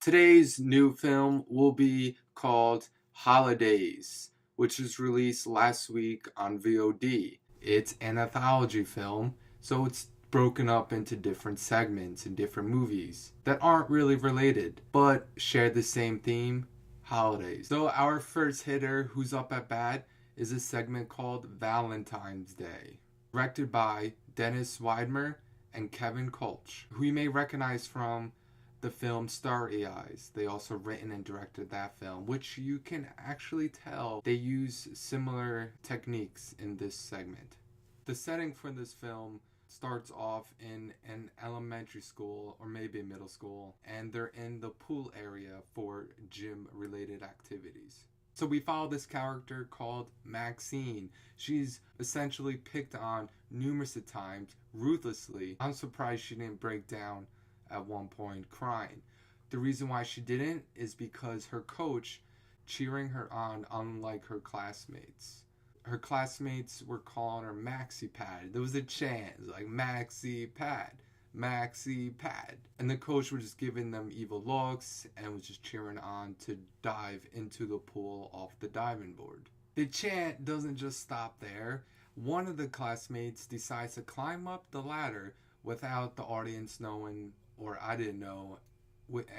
Today's new film will be called Holidays, which was released last week on VOD. It's an anthology film, so it's broken up into different segments and different movies that aren't really related, but share the same theme, holidays. So our first hitter, who's up at bat, is a segment called Valentine's Day, directed by Dennis Widmer and Kevin Kolch, who you may recognize from the film Starry Eyes. They also written and directed that film, which you can actually tell they use similar techniques in this segment. The setting for this film starts off in an elementary school or maybe a middle school, and they're in the pool area for gym related activities. So we follow this character called Maxine. She's essentially picked on numerous times, ruthlessly. I'm surprised she didn't break down at one point crying. The reason why she didn't is because her coach cheering her on, unlike her classmates. Her classmates were calling her Maxi Pad. There was a chant like Maxi Pad, Maxi Pad. And the coach was just giving them evil looks and was just cheering on to dive into the pool off the diving board. The chant doesn't just stop there. One of the classmates decides to climb up the ladder without the audience knowing, or I didn't know,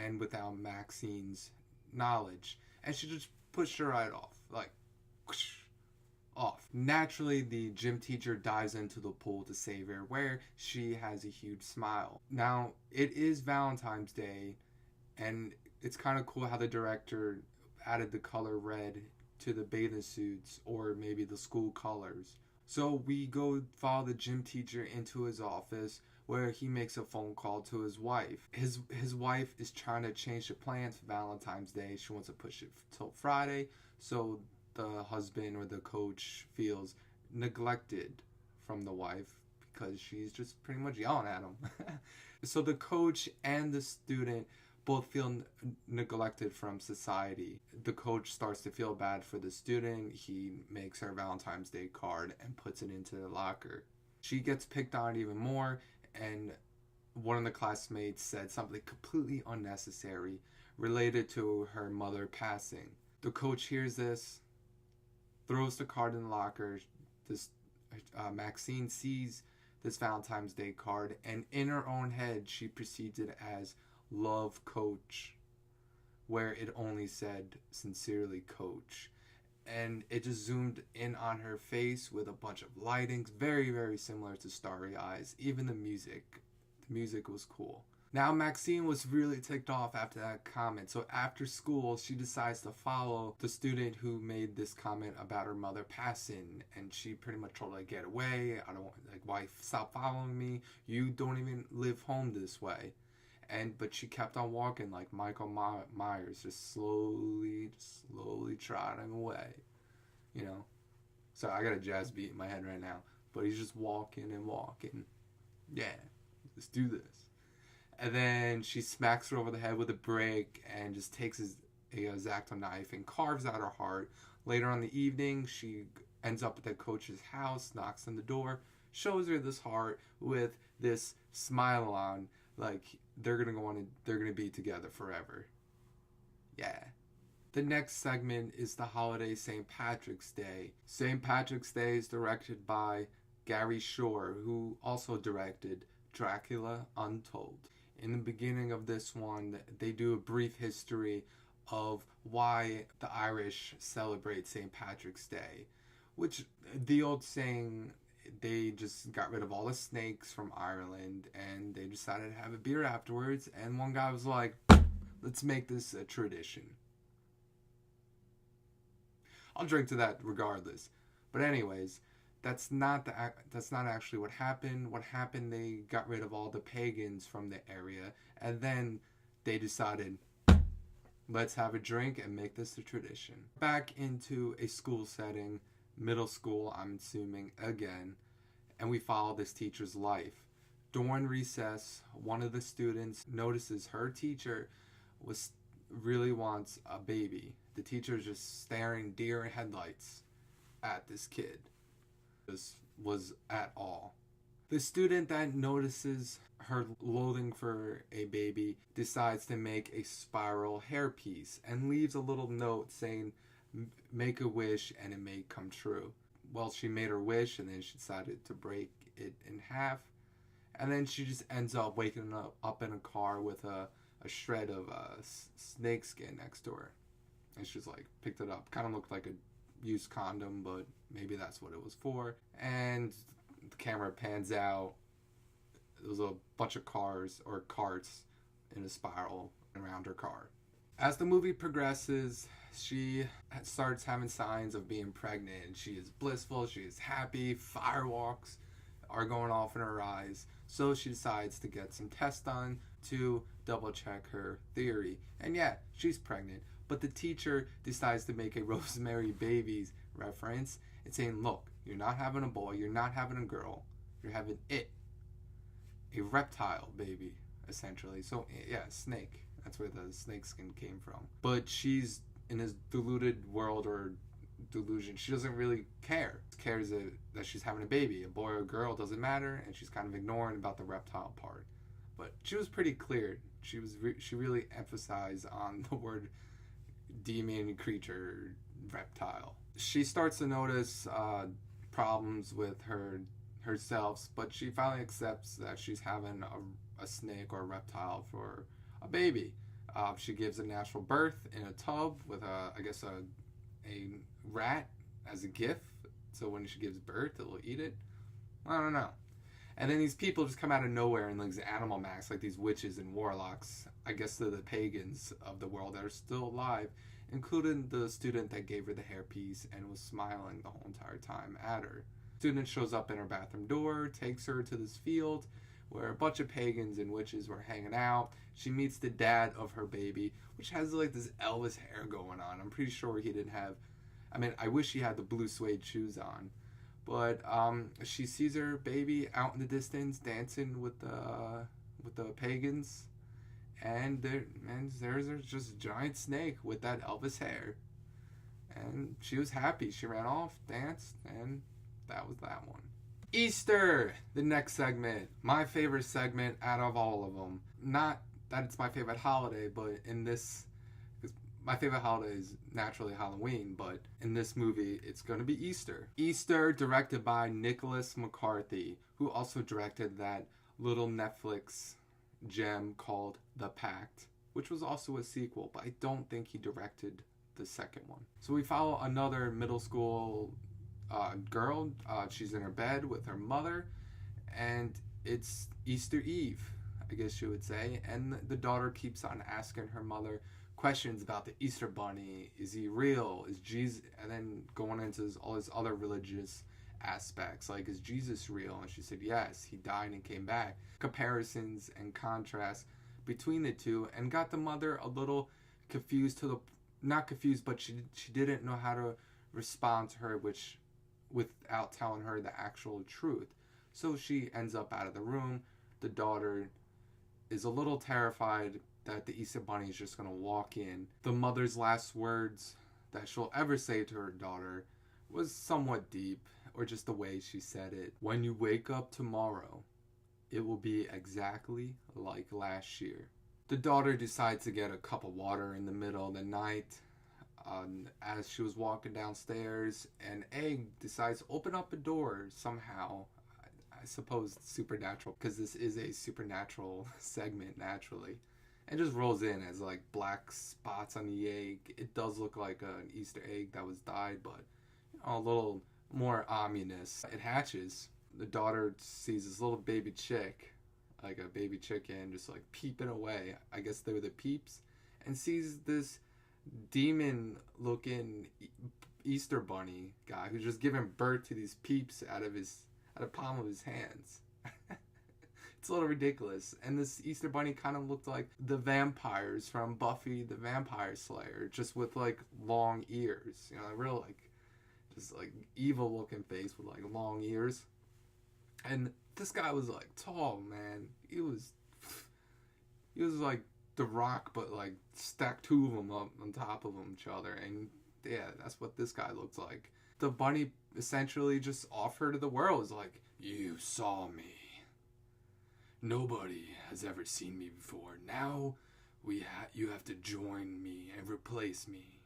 and without Maxine's knowledge. And she just pushed her right off, like, whoosh, off. Naturally, the gym teacher dives into the pool to save her, where she has a huge smile. Now, it is Valentine's Day, and it's kind of cool how the director added the color red to the bathing suits, or maybe the school colors. So we go follow the gym teacher into his office, where he makes a phone call to his wife. His wife is trying to change the plans for Valentine's Day. She wants to push it till Friday, so the husband or the coach feels neglected from the wife because she's just pretty much yelling at him. So the coach and the student both feel neglected from society. The coach starts to feel bad for the student. He makes her Valentine's Day card and puts it into the locker. She gets picked on even more, and one of the classmates said something completely unnecessary related to her mother passing. The coach hears this, throws the card in the locker. Maxine sees this Valentine's Day card, and in her own head, she perceives it as Love Coach, where it only said sincerely Coach. And it just zoomed in on her face with a bunch of lightings, very, very similar to Starry Eyes. Even the music was cool. Now, Maxine was really ticked off after that comment, so after school, she decides to follow the student who made this comment about her mother passing, and she pretty much told her, get away, I don't want, like, why stop following me, you don't even live home this way. But she kept on walking like Michael Myers, just slowly trotting away, you know. So I got a jazz beat in my head right now, but he's just walking and walking. Yeah, let's do this. And then she smacks her over the head with a brick and just takes a X-Acto knife and carves out her heart. Later on in the evening, she ends up at the coach's house, knocks on the door, shows her this heart with this smile on, like they're gonna be together forever. Yeah. The next segment is the holiday St. Patrick's Day. St. Patrick's Day is directed by Gary Shore, who also directed Dracula Untold. In the beginning of this one, they do a brief history of why the Irish celebrate St. Patrick's Day, which the old saying, they just got rid of all the snakes from Ireland and they decided to have a beer afterwards, and one guy was like, let's make this a tradition. I'll drink to that regardless. But anyways, that's not actually what happened. What happened, they got rid of all the pagans from the area, and then they decided, let's have a drink and make this a tradition. Back into a school setting, middle school, I'm assuming, again, and we follow this teacher's life. During recess, one of the students notices her teacher really wants a baby. The teacher's just staring deer in headlights at this kid. This was at all. The student that notices her loathing for a baby decides to make a spiral hairpiece and leaves a little note saying, make a wish and it may come true. Well, she made her wish and then she decided to break it in half. And then she just ends up waking up in a car with a shred of snake skin next to her. And she's like, picked it up. Kind of looked like a used condom, but maybe that's what it was for. And the camera pans out. There was a bunch of cars or carts in a spiral around her car. As the movie progresses, she starts having signs of being pregnant. She is blissful, she is happy, fireworks are going off in her eyes. So she decides to get some tests done to double check her theory. And yeah, she's pregnant. But the teacher decides to make a Rosemary Babies reference and saying, look, you're not having a boy, you're not having a girl, you're having it. A reptile baby, essentially. So yeah, snake. That's where the snake skin came from. But she's in this deluded world or delusion. She doesn't really care. She cares that she's having a baby. A boy or a girl doesn't matter, and she's kind of ignoring about the reptile part. But she was pretty clear. She really emphasized on the word demon, creature, reptile. She starts to notice problems with herself, but she finally accepts that she's having a snake or a reptile for a baby. She gives a natural birth in a tub with a rat as a gift. So when she gives birth, it'll eat it. I don't know. And then these people just come out of nowhere in like these animal masks, like these witches and warlocks. I guess they're the pagans of the world that are still alive, including the student that gave her the hairpiece and was smiling the whole entire time at her. Student shows up in her bathroom door, takes her to this field where a bunch of pagans and witches were hanging out. She meets the dad of her baby, which has like this Elvis hair going on. I'm pretty sure he didn't have, I wish he had the blue suede shoes on. But she sees her baby out in the distance dancing with the pagans. And there's just a giant snake with that Elvis hair. And she was happy. She ran off, danced, and that was that one. Easter, the next segment. My favorite segment out of all of them. Not that it's my favorite holiday, but in this, my favorite holiday is naturally Halloween, but in this movie, it's going to be Easter. Easter, directed by Nicholas McCarthy, who also directed that little Netflix gem called The Pact, which was also a sequel, but I don't think he directed the second one. So we follow another middle school girl. She's in her bed with her mother, and it's Easter Eve, I guess you would say, and the daughter keeps on asking her mother questions about the Easter Bunny. Is he real? Is Jesus? And then going into all his other religious aspects, like, is Jesus real? And she said yes, he died and came back. Comparisons and contrasts between the two, and got the mother a little confused, not confused, but she didn't know how to respond to her, without telling her the actual truth. So she ends up out of the room. The daughter is a little terrified that the Easter Bunny is just going to walk in. The mother's last words that she'll ever say to her daughter was somewhat deep, or just the way she said it. When you wake up tomorrow, it will be exactly like last year. The daughter decides to get a cup of water in the middle of the night. As she was walking downstairs, an egg decides to open up a door somehow. I suppose supernatural, because this is a supernatural segment naturally. And just rolls in as like black spots on the egg. It does look like an Easter egg that was dyed, but a little more ominous. It hatches. The daughter sees this little baby chick, like a baby chicken, just like peeping away. I guess they were the peeps. And sees this demon looking Easter Bunny guy who's just giving birth to these peeps out of the palm of his hands. It's a little ridiculous. And this Easter Bunny kind of looked like the vampires from Buffy the Vampire Slayer, just with like long ears, real like just like evil looking face with like long ears. And this guy was like tall, man. He was like The Rock, but like stacked two of them up on top of each other. And yeah, that's what this guy looks like. The bunny essentially just offered to the world. It's like, you saw me. Nobody has ever seen me before. Now you have to join me and replace me.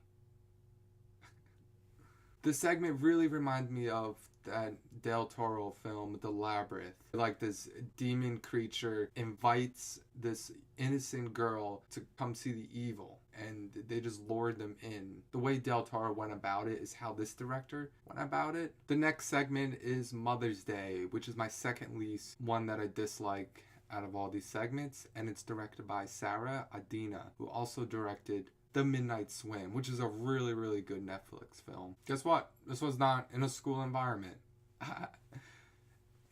The segment really reminded me of that Del Toro film, The Labyrinth. Like this demon creature invites this innocent girl to come see the evil, and they just lured them in. The way Del Toro went about it is how this director went about it. The next segment is Mother's Day, which is my second least one that I dislike out of all these segments, and it's directed by Sarah Adina, who also directed The Midnight Swim, which is a really, really good Netflix film. Guess what? This one's not in a school environment.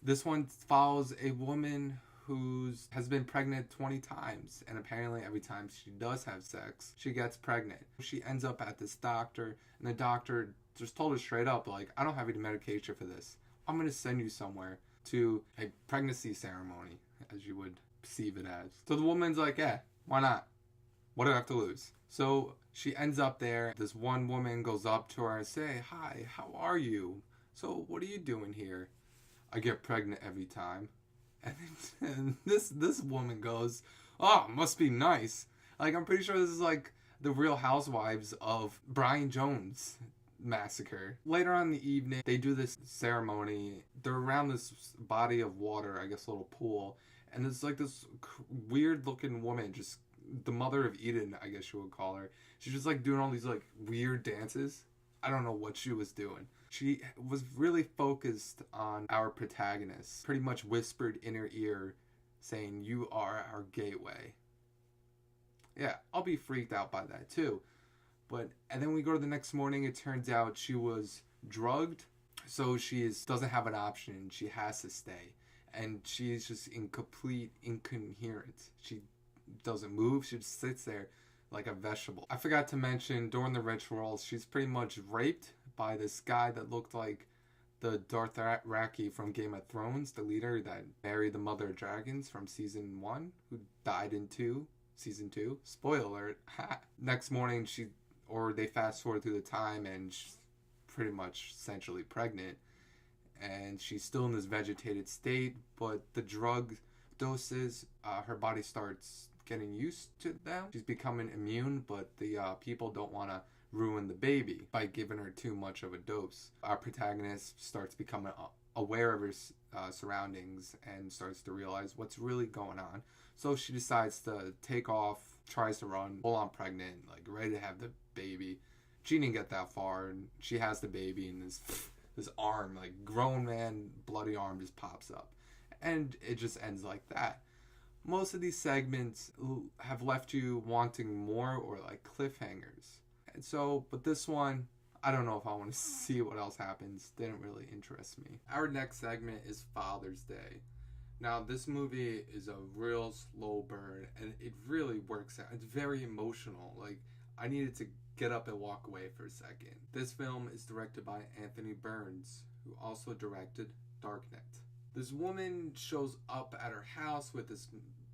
This one follows a woman who has been pregnant 20 times, and apparently every time she does have sex, she gets pregnant. She ends up at this doctor, and the doctor just told her straight up, like, I don't have any medication for this. I'm going to send you somewhere to a pregnancy ceremony, as you would perceive it as. So the woman's like, yeah, why not? What do I have to lose? So she ends up there. This one woman goes up to her and say, hi, how are you? So what are you doing here? I get pregnant every time. And this woman goes, oh, must be nice. Like, I'm pretty sure this is like the Real Housewives of Brian Jones Massacre. Later on in the evening, they do this ceremony. They're around this body of water, I guess a little pool. And there's like this weird looking woman, just the mother of Eden, I guess you would call her. She's just like doing all these like weird dances. I don't know what she was doing. She was really focused on our protagonist. Pretty much whispered in her ear saying, you are our gateway. Yeah, I'll be freaked out by that too. And then we go to the next morning, it turns out she was drugged. So she doesn't have an option. She has to stay. And she's just in complete incoherence. She doesn't move. She just sits there like a vegetable. I forgot to mention, during the rituals, she's pretty much raped by this guy that looked like the Dothraki from Game of Thrones, the leader that married the Mother of Dragons from season 1, who died in season 2. Spoiler alert. Next morning, they fast forward through the time, and she's pretty much essentially pregnant. And she's still in this vegetated state, but the drug doses, her body starts getting used to them. She's becoming immune, but the people don't want to ruin the baby by giving her too much of a dose. Our protagonist starts becoming aware of her surroundings and starts to realize what's really going on. So she decides to take off, tries to run, full on pregnant, like ready to have the baby. She didn't get that far, and she has the baby, and this arm, like grown man, bloody arm, just pops up. And it just ends like that. Most of these segments have left you wanting more, or like cliffhangers. And so, but this one, I don't know if I want to see what else happens. Didn't really interest me. Our next segment is Father's Day. Now, this movie is a real slow burn, and it really works out. It's very emotional. Like, I needed to get up and walk away for a second. This film is directed by Anthony Burns, who also directed Darknet. This woman shows up at her house with this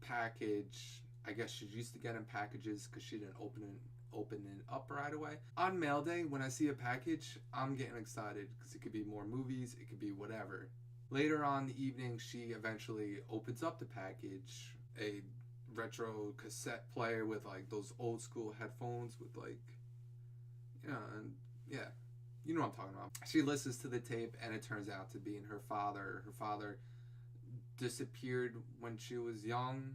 package. I guess she's used to getting packages because she didn't open it up right away. On mail day, when I see a package, I'm getting excited because it could be more movies, it could be whatever. Later on in the evening, she eventually opens up the package, a retro cassette player with like those old school headphones with like, you know what I'm talking about. She listens to the tape, and it turns out to be her father. Her father disappeared when she was young.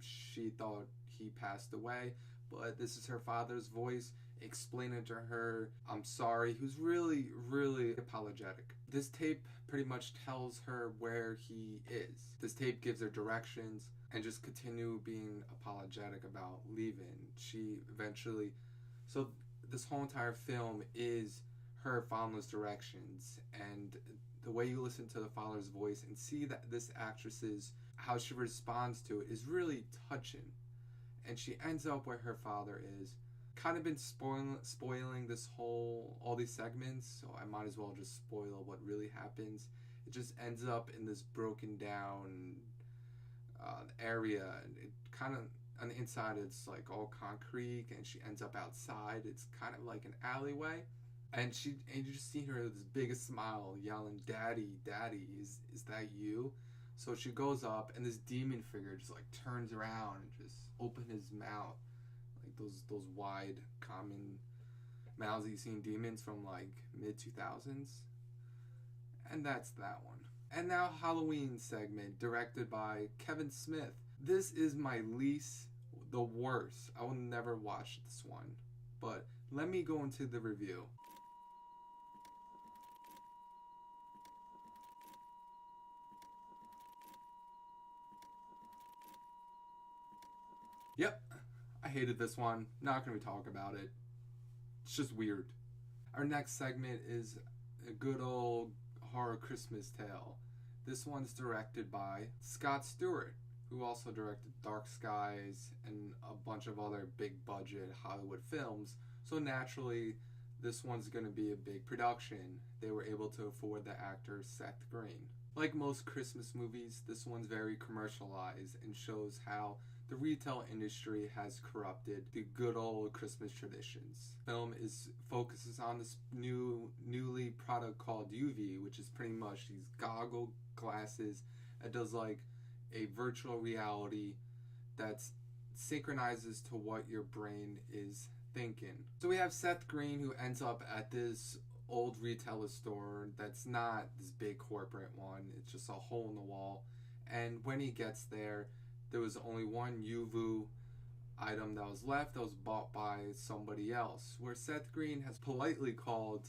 She thought he passed away, but this is her father's voice explaining to her, I'm sorry. He was really, really apologetic. This tape pretty much tells her where he is. This tape gives her directions and just continue being apologetic about leaving. She eventually... So this whole entire film is her following those directions, and the way you listen to the father's voice and see that this actress's, how she responds to it is really touching. And she ends up where her father is. Kind of been spoiling all these segments, so I might as well just spoil what really happens. It just ends up in this broken down area, and it kind of, on the inside it's like all concrete, and she ends up outside. It's kind of like an alleyway, And you just see her with this biggest smile yelling, "Daddy, Daddy, is that you?" So she goes up, and this demon figure just like turns around and just open his mouth, like those wide common mouths that you see in demons from like mid 2000s. And that's that one. And now Halloween segment directed by Kevin Smith. This is my least, the worst. I will never watch this one. But let me go into the review. Yep, I hated this one. Not gonna talk about it. It's just weird. Our next segment is a good old horror Christmas tale. This one's directed by Scott Stewart, who also directed Dark Skies and a bunch of other big budget Hollywood films. So naturally, this one's going to be a big production. They were able to afford the actor Seth Green. Like most Christmas movies, this one's very commercialized and shows how the retail industry has corrupted the good old Christmas traditions. The film focuses on this newly product called UV, which is pretty much these goggle glasses that does like a virtual reality that synchronizes to what your brain is thinking. So we have Seth Green, who ends up at this old retailer store that's not this big corporate one. It's just a hole in the wall. And when he gets there was only one UVU item that was left that was bought by somebody else, where Seth Green has politely called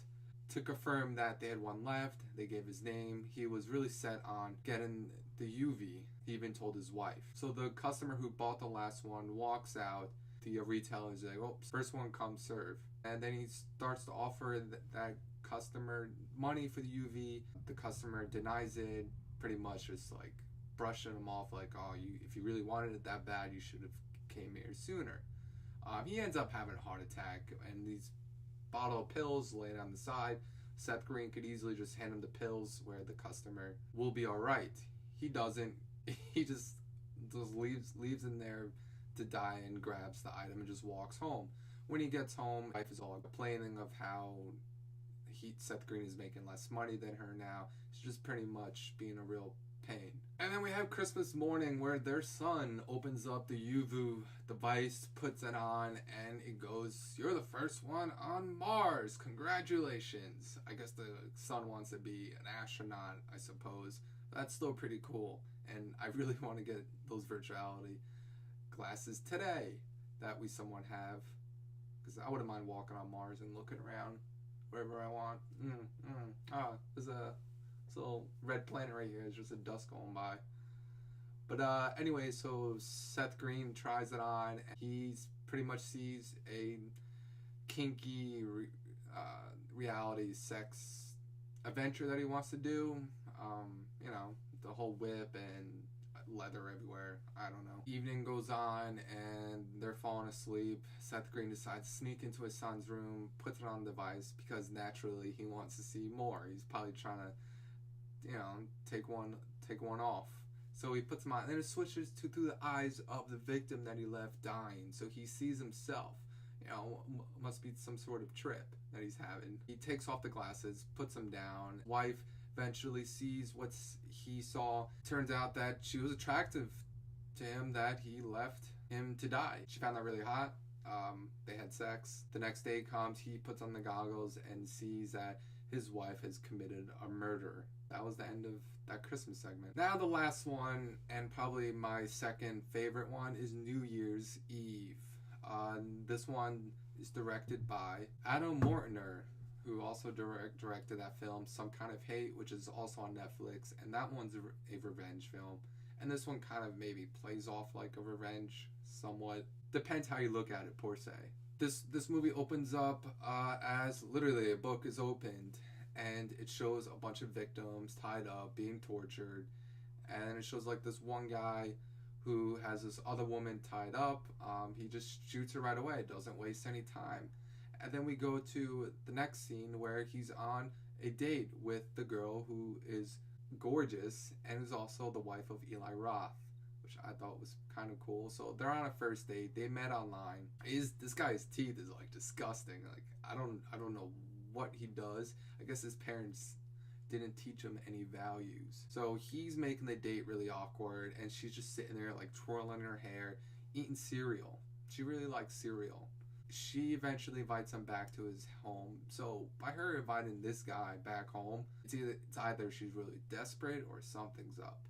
to confirm that they had one left. They gave his name. He was really set on getting the UV. He even told his wife. So the customer who bought the last one walks out. The retailer is like, "Oh, first one come serve." And then he starts to offer that customer money for the UV. The customer denies it, pretty much just like brushing him off like, "Oh, if you really wanted it that bad, you should have came here sooner." He ends up having a heart attack, and these bottle of pills laid on the side. Seth Green could easily just hand him the pills where the customer will be alright. He doesn't. He just leaves in there to die and grabs the item and just walks home. When he gets home, wife is all complaining of how Seth Green is making less money than her now. She's just pretty much being a real pain. And then we have Christmas morning, where their son opens up the UVU device, puts it on, and it goes, "You're the first one on Mars. Congratulations." I guess the son wants to be an astronaut, I suppose. That's still pretty cool. And I really want to get those virtuality glasses today that we somewhat have, because I wouldn't mind walking on Mars and looking around wherever I want. There's a little red planet right here. It's just a dust going by. But anyway, so Seth Green tries it on, and he pretty much sees a kinky reality sex adventure that he wants to do. The whole whip and leather everywhere. I don't know. Evening goes on, and they're falling asleep. Seth Green decides to sneak into his son's room, puts it on the device, because naturally he wants to see more. He's probably trying to, take one off. So he puts them on, and then it switches to through the eyes of the victim that he left dying. So he sees himself. Must be some sort of trip that he's having. He takes off the glasses, puts them down. Wife eventually sees what he saw. Turns out that she was attractive to him, that he left him to die. She found that really hot. They had sex. The next day comes, he puts on the goggles and sees that his wife has committed a murder. That was the end of that Christmas segment. Now the last one, and probably my second favorite one, is New Year's Eve. This one is directed by Adam Mortner, who also directed that film, Some Kind of Hate, which is also on Netflix, and that one's a revenge film. And this one kind of maybe plays off like a revenge, somewhat. Depends how you look at it, per se. This movie opens up as literally a book is opened, and it shows a bunch of victims tied up, being tortured, and it shows like this one guy who has this other woman tied up. He just shoots her right away, doesn't waste any time. And then we go to the next scene where he's on a date with the girl who is gorgeous and is also the wife of Eli Roth, which I thought was kind of cool. So they're on a first date. They met online. This guy's teeth is like disgusting. Like I don't know what he does. I guess his parents didn't teach him any values. So he's making the date really awkward, and she's just sitting there like twirling her hair, eating cereal. She really likes cereal. She eventually invites him back to his home. So by her inviting this guy back home, it's either she's really desperate or something's up.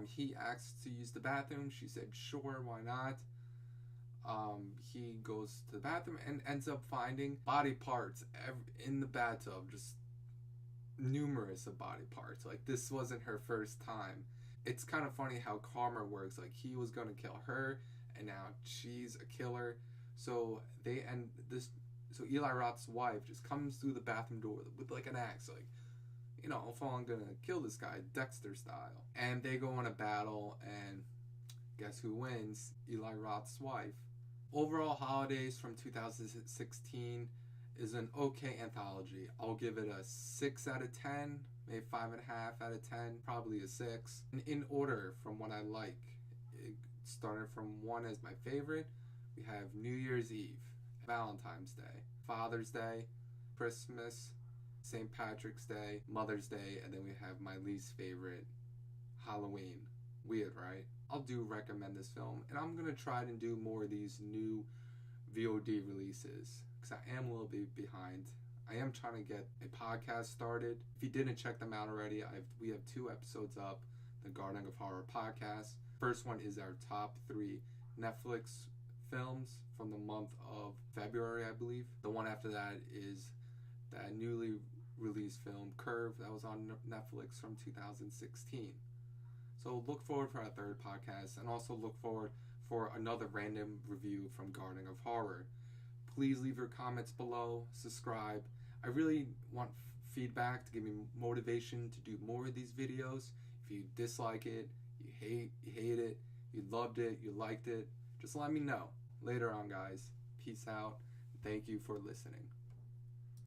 He asks to use the bathroom. She said, sure, why not? He goes to the bathroom and ends up finding body parts in the bathtub, just numerous of body parts. Like, this wasn't her first time. It's kind of funny how karma works. Like, he was going to kill her, and now she's a killer. So Eli Roth's wife just comes through the bathroom door with like an axe, like, you know, if I'm gonna kill this guy, Dexter style. And they go on a battle, and guess who wins? Eli Roth's wife. Overall, Holidays from 2016 is an okay anthology. I'll give it a 6 out of 10, maybe 5.5 out of 10, probably a 6. In order from what I like, it started from 1 as my favorite. We have New Year's Eve, Valentine's Day, Father's Day, Christmas, St. Patrick's Day, Mother's Day, and then we have my least favorite, Halloween. Weird, right? I'll do recommend this film, and I'm going to try to do more of these new VOD releases, because I am a little bit behind. I am trying to get a podcast started. If you didn't check them out already, we have 2 episodes up, the Garden of Horror podcast. First one is our top 3 Netflix films from the month of February, I believe. The one after that is that newly released film, Curve, that was on Netflix from 2016. So look forward for our 3rd podcast, and also look forward for another random review from Garden of Horror. Please leave your comments below, subscribe. I really want feedback to give me motivation to do more of these videos. If you dislike it, you hate it, you loved it, you liked it, just let me know. Later on, guys. Peace out. Thank you for listening.